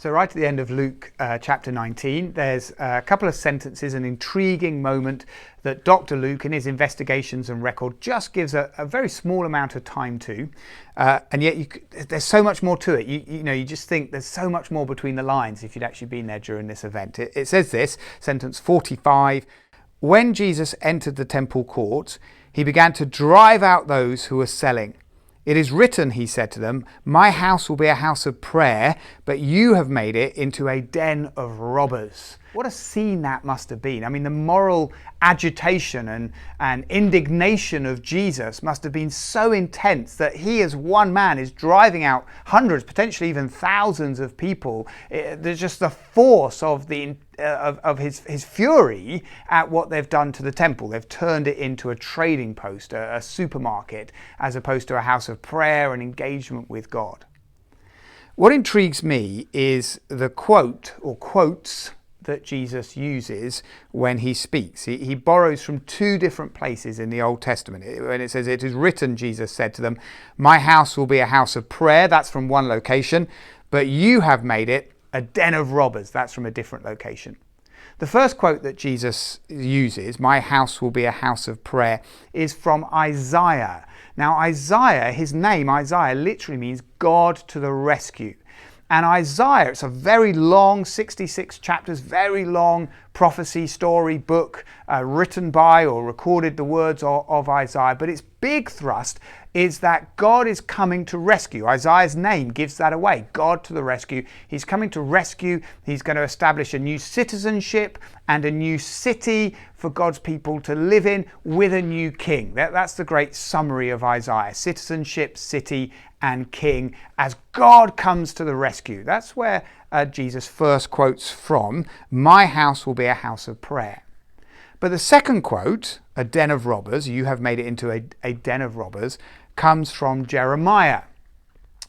So right at the end of Luke chapter 19, there's a couple of sentences, an intriguing moment that Dr. Luke in his investigations and record just gives a very small amount of time to, and yet there's so much more to it. You just think there's so much more between the lines if you'd actually been there during this event. It says this, sentence 45, when Jesus entered the temple court, he began to drive out those who were selling. It is written, he said to them, my house will be a house of prayer, but you have made it into a den of robbers. What a scene that must have been. I mean, the moral agitation and indignation of Jesus must have been so intense that he as one man is driving out hundreds, potentially even thousands of people. There's just the force of his fury at what they've done to the temple. They've turned it into a trading post, a supermarket, as opposed to a house of prayer and engagement with God. What intrigues me is the quote or quotes that Jesus uses when he speaks. He borrows from two different places in the Old Testament. When it says, it is written, Jesus said to them, my house will be a house of prayer. That's from one location, but you have made it a den of robbers. That's from a different location. The first quote that Jesus uses, my house will be a house of prayer, is from Isaiah. Now Isaiah, his name Isaiah, literally means God to the rescue. And Isaiah, it's a very long, 66 chapters, very long prophecy story book written by or recorded the words of Isaiah. But its big thrust is that God is coming to rescue. Isaiah's name gives that away, God to the rescue. He's coming to rescue. He's going to establish a new citizenship and a new city for God's people to live in with a new king. That's the great summary of Isaiah, citizenship, city, and king as God comes to the rescue. That's where Jesus first quotes from, my house will be a house of prayer. But the second quote, a den of robbers, you have made it into a den of robbers, comes from Jeremiah.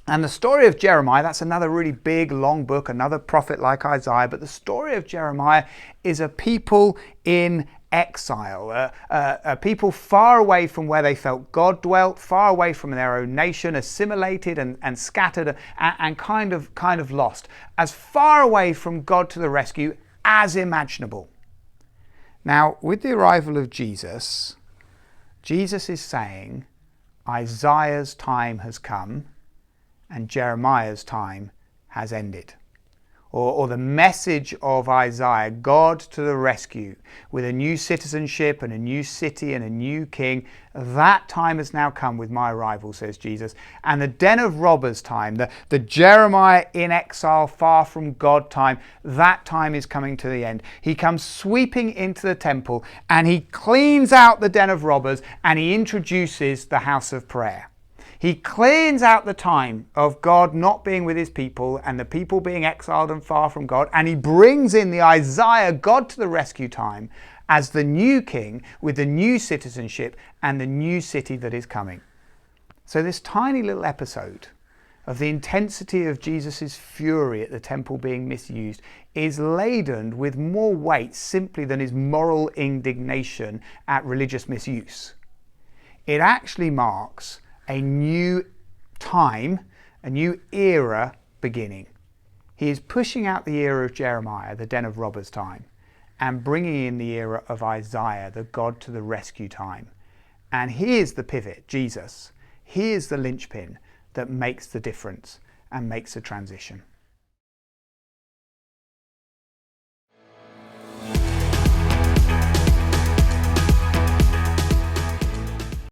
And the story of Jeremiah, that's another really big, long book, another prophet like Isaiah, but the story of Jeremiah is a people in exile, a people far away from where they felt God dwelt, far away from their own nation, assimilated and scattered and kind of lost, as far away from God to the rescue as imaginable. Now, with the arrival of Jesus, Jesus is saying Isaiah's time has come and Jeremiah's time has ended. Or the message of Isaiah, God to the rescue, with a new citizenship and a new city and a new king, that time has now come with my arrival, says Jesus. And the den of robbers time, the Jeremiah in exile, far from God time, that time is coming to the end. He comes sweeping into the temple and he cleans out the den of robbers and he introduces the house of prayer. He cleans out the time of God not being with his people and the people being exiled and far from God, and he brings in the Isaiah God to the rescue time as the new king with the new citizenship and the new city that is coming. So this tiny little episode of the intensity of Jesus' fury at the temple being misused is laden with more weight simply than his moral indignation at religious misuse. It actually marks a new time, a new era beginning. He is pushing out the era of Jeremiah, the den of robbers time, and bringing in the era of Isaiah, the God to the rescue time. And he is the pivot, Jesus. He is the linchpin that makes the difference and makes the transition.